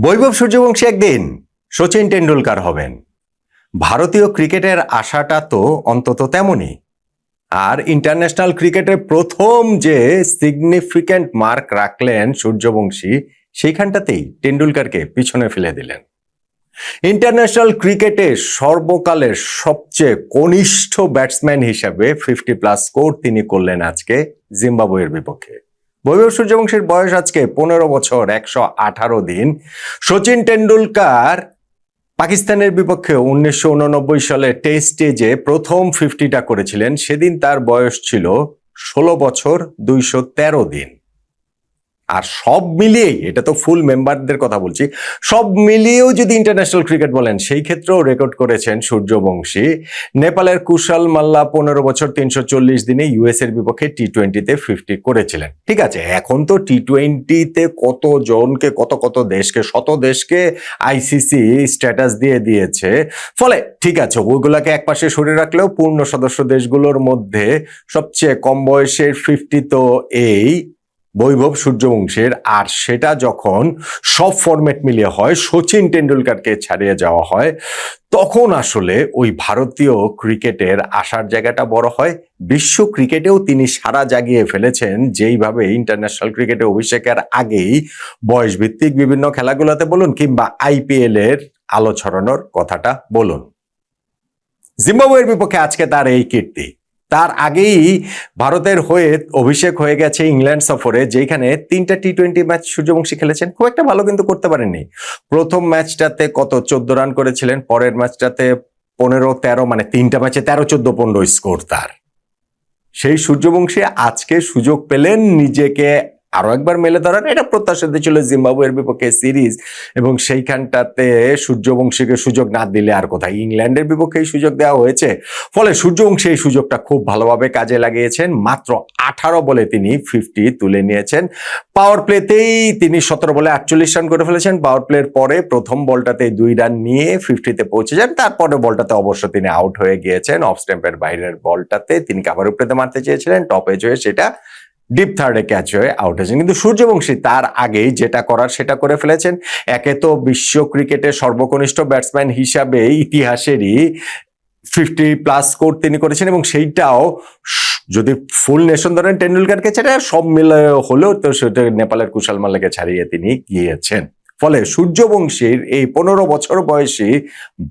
বৈভব সূর্যবংশী একদিন সচিন টেন্ডুলকার হবেন। ভারতীয় ক্রিকেটের আশাটা তো অন্তত তেমনই। আর ইন্টারন্যাশনাল ক্রিকেটে প্রথম যে সিগনিফিক্যান্ট মার্ক রাখলেন সূর্যবংশী, সেইখানটাতেই টেন্ডুলকারকে পিছনে ফেলে দিলেন। ইন্টারন্যাশনাল ক্রিকেটে সর্বকালের সবচেয়ে কনিষ্ঠ ব্যাটসম্যান হিসাবে 50+ স্কোর তিনি করলেন আজকে জিম্বাবুয়ের বিপক্ষে। বৈভব সূর্যবংশীর বয়স আজকে 15 বছর 118 দিন। সচিন টেন্ডুলকার পাকিস্তানের বিপক্ষে 1989 সালে টেস্টে যে প্রথম 50টা করেছিলেন, সেদিন তার বয়স ছিল 16 বছর 213 দিন। আর সব মিলিয়েই, এটা তো ফুল মেম্বারদের কথা বলছি, সব মিলিয়েও যদি ইন্টারন্যাশনাল ক্রিকেট বলেন, সেই ক্ষেত্রেও রেকর্ড করেছেন সূর্যবংশী। নেপালের কুশাল মাল্লা 15 বছর 340 দিনে ইউএস এর বিপক্ষে টি-20তে 50 করেছিলেন। ঠিক আছে, এখন তো টি-20তে কত জনকে, কত দেশকে, শত দেশকে আইসিসি স্ট্যাটাস দিয়ে দিয়েছে। ফলে ঠিক আছে, ওইগুলাকে একপাশে সরিয়ে রাখলেও পূর্ণ সদস্য দেশগুলোর মধ্যে সবচেয়ে কম বয়সের 50 তো এই বৈভব সূর্যবংশীর। আর সেটা যখন সব ফরম্যাট মিলিয়ে হয়, সচিন টেন্ডুলকারকে ছাড়িয়ে যাওয়া হয়, তখন আসলে ওই ভারতীয় ক্রিকেটের আসার জায়গাটা বড় হয়। বিশ্ব ক্রিকেটেও তিনি সাড়া জাগিয়ে ফেলেছেন, যেইভাবে ইন্টারন্যাশনাল ক্রিকেটে অভিষেকের আগেই বয়সভিত্তিক বিভিন্ন খেলাগুলোতে বলুন, কিংবা আইপিএল এর আলো ছড়ানোর কথাটা বলুন। জিম্বাবুয়ের বিপক্ষে আজকে তার এই কীর্তি। তার আগেই ভারতের হয়ে অভিষেক হয়ে গেছে ইংল্যান্ড সফরে, যেখানে 3টা টি-20 ম্যাচ সূর্যবংশী খেলেছেন। খুব একটা ভালো কিন্তু করতে পারেননি। প্রথম ম্যাচটাতে 14 রান করেছিলেন, পরের ম্যাচটাতে 15-13, মানে 3টা ম্যাচে 13-14-15 স্কোর তার। সেই সূর্যবংশী আজকে সুযোগ পেলেন নিজেকে আরো একবার মেলে ধরার। এটা প্রত্যাশিত ছিল জিম্বাবুয়ের বিপক্ষে সিরিজ, এবং সেইখানটাতে সূর্যবংশীকে সুযোগ না দিলে আর কোথায়, ইংল্যান্ডের বিপক্ষে সুযোগ দেওয়া হয়েছে। ফলে সূর্যবংশী এই সুযোগটা খুব ভালোভাবে কাজে লাগিয়েছেন। মাত্র 18 বলে তিনি 50 তুলে নিয়েছেন। পাওয়ার প্লেতেই তিনি 17 বলে 48 রান করে ফেলেছেন। পাওয়ার প্লের পরে প্রথম বলটাতে 2 রান নিয়ে 50-তে পৌঁছে যান। তারপরে বলটাতে অবশ্য তিনি আউট হয়ে গিয়েছেন। অফ স্ট্যাম্পের বাইরের বলটাতে তিনি কাভার উপরেতে মারতে চেয়েছিলেন, টপ এজ হয়ে সেটা ডিপ থার্ডে ক্যাচ হয়ে আউট হয়েছেন। কিন্তু সূর্যবংশী তার আগেই যেটা করার সেটা করে ফেলেছেন। একে তো বিশ্ব ক্রিকেটের সর্বকনিষ্ঠ ব্যাটসম্যান হিসাবে ইতিহাসেরই 50+ স্কোর তিনি করেছেন, এবং সেইটাও যদি ফুল নেশন ধরেন টেন্ডুলকারকে ছেড়ে, সব মিলে হলেও তো সেটা নেপালের কুশাল মাল্লাকে ছাড়িয়ে তিনি গিয়েছেন। ফলে সূর্যবংশীর এই 15 বছর বয়সী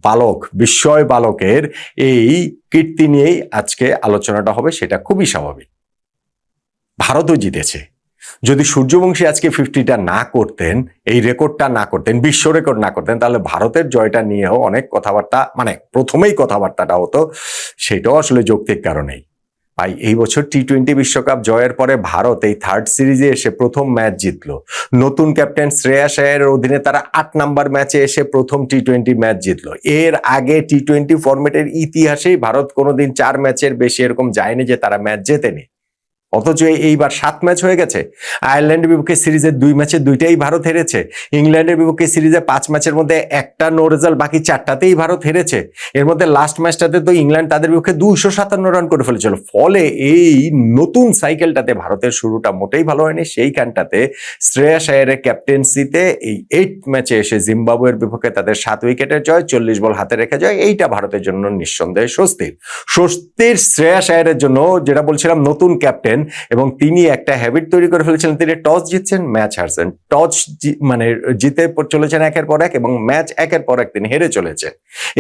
বালক, বিস্ময় বালকের এই কীর্তি নিয়েই আজকে আলোচনাটা হবে, সেটা খুবই স্বাভাবিক। ভারতও জিতেছে। যদি সূর্যবংশী আজকে 50টা না করতেন, এই রেকর্ডটা না করতেন, বিশ্ব রেকর্ড না করতেন, তাহলে ভারতের জয়টা নিয়েও অনেক কথাবার্তা, মানে প্রথমেই কথাবার্তাটা হতো। সেটাও আসলে যৌক্তিক কারণেই। ভাই, এই বছর টি-20 বিশ্বকাপ জয়ের পরে ভারত এই থার্ড সিরিজে এসে প্রথম ম্যাচ জিতলো। নতুন ক্যাপ্টেন শ্রেয়াস আয়ারের অধীনে তারা 8 নাম্বার ম্যাচে এসে প্রথম টি-20 ম্যাচ জিতলো। এর আগে টি-20 ফরম্যাটের ইতিহাসেই ভারত কোনোদিন 4 ম্যাচের বেশি এরকম যায়নি যে তারা ম্যাচ জেতেনি। অথচ এইবার 7 ম্যাচ হয়ে গেছে। আয়ারল্যান্ডের বিপক্ষে সিরিজের 2 ম্যাচে 2টাই ভারত হেরেছে। ইংল্যান্ডের বিপক্ষে সিরিজে 5 ম্যাচের মধ্যে একটা নো রেজাল্ট, বাকি 4টাতেই ভারত হেরেছে। এর মধ্যে লাস্ট ম্যাচটাতে তো ইংল্যান্ড তাদের বিপক্ষে 257 রান করে ফেলেছিল। ফলে এই নতুন সাইকেলটাতে ভারতের শুরুটা মোটেই ভালো হয়নি। সেইখানটাতে শ্রেয়াস আয়ারের ক্যাপ্টেন্সিতে এই 8 ম্যাচে এসে জিম্বাবুয়ের বিপক্ষে তাদের 7 উইকেটের জয়, 40 বল হাতে রেখে জয়, এইটা ভারতের জন্য নিঃসন্দেহে স্বস্তির শ্রেয়াস আয়ারের জন্য। যেটা বলছিলাম, নতুন ক্যাপ্টেন, এবং তিনি একটা হ্যাবিট তৈরি করে ফেলেছিলেন। তিনি টস জিতছেন, ম্যাচ হারছেন, টস মানে জিতে চলেছেন একের পর এক, এবং ম্যাচ একের পর এক তিনি হেরে চলেছেন।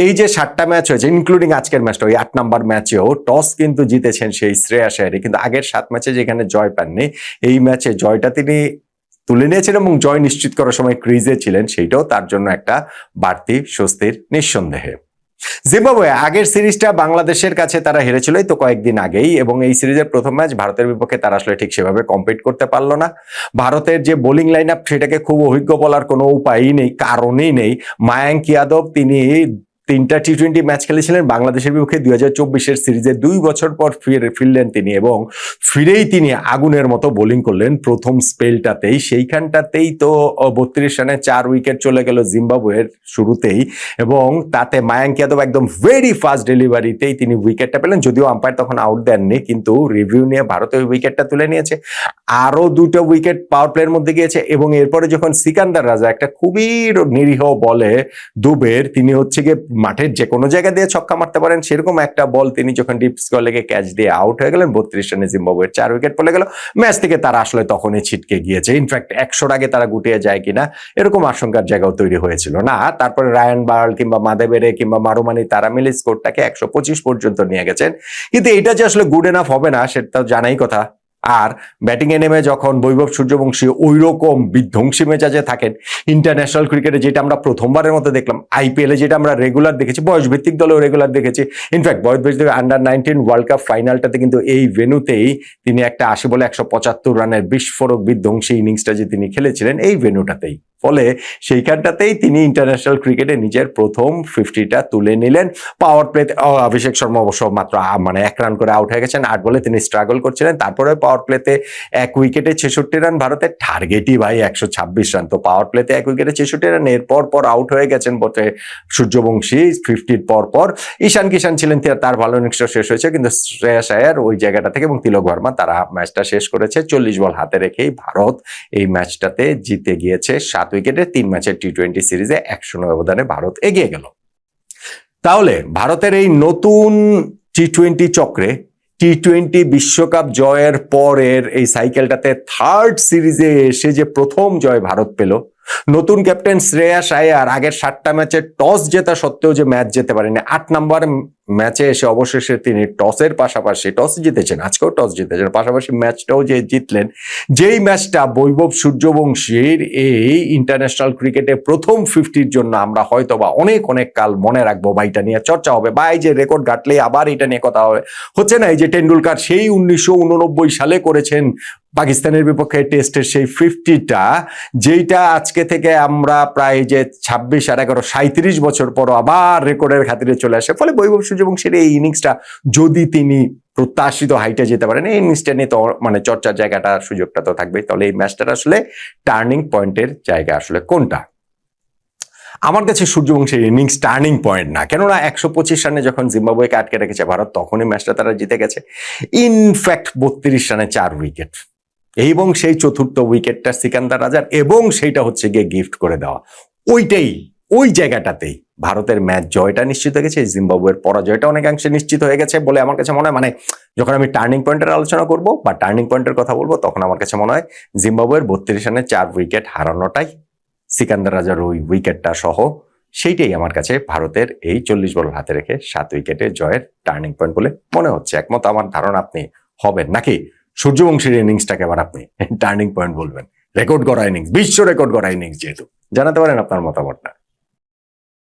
এই যে 7টা ম্যাচ হয়েছে, ইনক্লুডিং আজকের ম্যাচটা, ওই 8 নাম্বার ম্যাচেও টস কিন্তু জিতেছেন সেই শ্রেয়াস আয়ারই। কিন্তু আগের 7 ম্যাচে যেখানে জয় পাননি, এই ম্যাচে জয়টা তিনি তুলে নিয়েছেন, এবং জয় নিশ্চিত করার সময় ক্রিজে ছিলেন। সেইটাও তার জন্য একটা বাড়তি স্বস্তির নিঃসন্দেহে। জিম্বাবুয়ে আগের সিরিজটা বাংলাদেশের কাছে তারা হেরেছিল এই তো কয়েকদিন আগেই, এবং এই সিরিজের প্রথম ম্যাচ ভারতের বিপক্ষে তারা আসলে ঠিক সেভাবে কম্পিট করতে পারলো না। ভারতের যে বোলিং লাইন আপ, সেটাকে খুব অভিজ্ঞ বলার কোনো উপায়ই নেই, কারণেই নেই। মায়াঙ্ক যাদব তিনি 3টা টি20 ম্যাচ খেলেছিলেন বাংলাদেশের বিপক্ষে 2024-এর সিরিজে। 2 বছর পর ফিরলেন তিনি এবং ফিরেই তিনি আগুনের মতো বোলিং করলেন প্রথম স্পেলটাতেই। সেইখানটাতেই তো 32 রানে 4 উইকেট চলে গেল জিম্বাবুয়ের শুরুতেই, এবং তাতে মায়াঙ্ক যাদব একদম ভেরি ফাস্ট ডেলিভারিতেই তিনি উইকেটটা পেলেন। যদিও আম্পায়ার তখন আউট দেননি, কিন্তু রিভিউ নিয়ে ভারত ওই উইকেটটা তুলে নিয়েছে। আরো 2টো উইকেট পাওয়ার প্লের মধ্যে গিয়েছে, এবং এরপরে যখন সিকান্দার রাজা একটা খুবই নিরীহ বলে দুবের, তিনি হচ্ছে গিয়ে মাঠের যে কোনো জায়গা দিয়ে ছক্কা মারতে পারেন সেরকম একটা বল তিনি যখন ডিপ স্কোয়ারে ক্যাচ দিয়ে আউট হয়ে গেলেন, 32 রানে জিম্বাবুয়ের 4 উইকেট পড়ে গেল। ম্যাচ থেকে তারা আসলে তখনই ছিটকে গিয়েছে। ইনফ্যাক্ট 100-র আগে তারা গুটিয়ে যায় কিনা এরকম আশঙ্কার জায়গাও তৈরি হয়েছিল না। তারপরে রায়ান বার্ল কিংবা মাদেবেরে কিংবা মারুমানি তারা মিলে স্কোরটাকে 125 পর্যন্ত নিয়ে গেছেন। কিন্তু এটা যে আসলে গুড এনাফ হবে না সেটা জানাই কথা। আর ব্যাটিং এ নেমে যখন বৈভব সূর্যবংশী ওই রকম বিধ্বংসী মেজাজে থাকেন, ইন্টারন্যাশনাল ক্রিকেটে যেটা আমরা প্রথমবারের মতো দেখলাম, আইপিএল এ যেটা আমরা রেগুলার দেখেছি, বয়সভিত্তিক দলেও রেগুলার দেখেছি। ইনফ্যাক্ট বয়সভিত্তিক আন্ডার-19 ওয়ার্ল্ড কাপ ফাইনালটাতে কিন্তু এই ভেন্যুতেই তিনি একটা 80 বলে 175 রানের বিস্ফোরক বিধ্বংসী ইনিংসটা যে তিনি খেলেছিলেন এই ভেন্যুটাতেই। ফলে সেইখানটাতেই তিনি ইন্টারন্যাশনাল ক্রিকেটে নিজের প্রথম 50টা তুলে নিলেন। পাওয়ার প্লেতে অভিষেক শর্মা অবশ্য মাত্র 1 রান করে আউট হয়ে গেছেন। 8 বলে তিনি স্ট্রাগল করছিলেন। তারপরে পাওয়ার প্লেতে 1 উইকেটে 66 রান, ভারতের টার্গেটই ভাই 126 রান। তো পাওয়ার প্লেতে 1 উইকেটে 66 রান, এরপর আউট হয়ে গেছেন বটে সূর্যবংশী 50-র পর। ঈশান কিষান ছিলেন, তার ভালো ইনিংসটা শেষ হয়েছে, কিন্তু শ্রেয়াস আয়ার ওই জায়গাটা থেকে এবং তিলক ভার্মা তারা ম্যাচটা শেষ করেছে। 40 বল হাতে রেখেই ভারত এই ম্যাচটাতে জিতে গিয়েছে 7 উইকেটে। 3 ম্যাচের টি20 সিরিজে 100 ব্যবধানে ভারত এগিয়ে গেল। তাহলে ভারতের এই নতুন টি20 চক্রে টি20 বিশ্বকাপ জয়ের পরের এই সাইকেলটাতে 3rd সিরিজে এসে যে প্রথম জয় ভারত পেল, নতুন ক্যাপ্টেন শ্রেয়াস আয়ার আগের 7টা ম্যাচে টস জেতা সত্ত্বেও যে ম্যাচ যেতে পারেনি, 8 নম্বর ম্যাচে এসে অবশেষে তিনি টসের পাশাপাশি টস জিতেছেন, আজকেও টস জিতেছেন, পাশাপাশি ম্যাচটাও যে জিতলেন। যেই ম্যাচটা বৈভব সূর্যবংশীর এই ইন্টারন্যাশনাল ক্রিকেটে প্রথম 50-র জন্য আমরা হয়তোবা অনেক কাল মনে রাখবো, বা এটা নিয়ে চর্চা হবে, বা এই যে রেকর্ড ঘাটলে আবার এটা নিয়ে কথা হবে। হচ্ছে না, এই যে টেন্ডুলকার সেই 1989 সালে করেছেন পাকিস্তানের বিপক্ষে টেস্টের সেই 50টা, যেইটা আজকে থেকে আমরা প্রায় যে 26 আর 11 37 বছর পর আবার রেকর্ডের খাতিরে চলে আসে। ফলে বৈভব সূর্যবংশীর এই ইনিংসটা যদি তিনি প্রত্যাশিত হাইটে যেতে পারেন, এই ইনিংসটা নিয়ে তো মানে চর্চার জায়গাটা, সুযোগটা তো থাকবেই। তাহলে এই ম্যাচটার আসলে টার্নিং পয়েন্টের জায়গা আসলে কোনটা? আমার কাছে সূর্যবংশীর ইনিংস টার্নিং পয়েন্ট না, কেননা 125 রানে যখন জিম্বাবুয়েকে আটকে রেখেছে ভারত, তখনই ম্যাচটা তারা জিতে গেছে। ইনফ্যাক্ট 32 রানে 4 উইকেট, এবং সেই চতুর্থ উইকেটটা সিকান্দার রাজার, এবং সেইটা হচ্ছে গিয়ে গিফট করে দেওয়া। ওই জায়গাটাতেই ভারতের ম্যাচ জয়টা নিশ্চিত হয়ে গেছে, জিম্বাবুয়ের পরাজয়টা অনেকাংশে নিশ্চিত হয়ে গেছে বলে আমার কাছে মনে হয়। মানে যখন আমি টার্নিং পয়েন্টের আলোচনা করব বা টার্নিং পয়েন্টের কথা বলবো, তখন আমার কাছে মনে হয় জিম্বাবুয়ের 32 রানে 4 উইকেট হারানোটাই, সিকান্দার রাজার ওই উইকেটটা সহ, সেইটাই আমার কাছে ভারতের এই 40 বল হাতে রেখে 7 উইকেটে জয়ের টার্নিং পয়েন্ট বলে মনে হচ্ছে। একমত আমার ধারণা আপনি হবেন নাকি? সূর্যবংশীর ইনিংসটাকে আবার আপনি টার্নিং পয়েন্ট বলবেন? রেকর্ড করা ইনিংস, বিশ্ব রেকর্ড করা ইনিংস যেহেতু, জানাতে পারেন আপনার মতামতটা।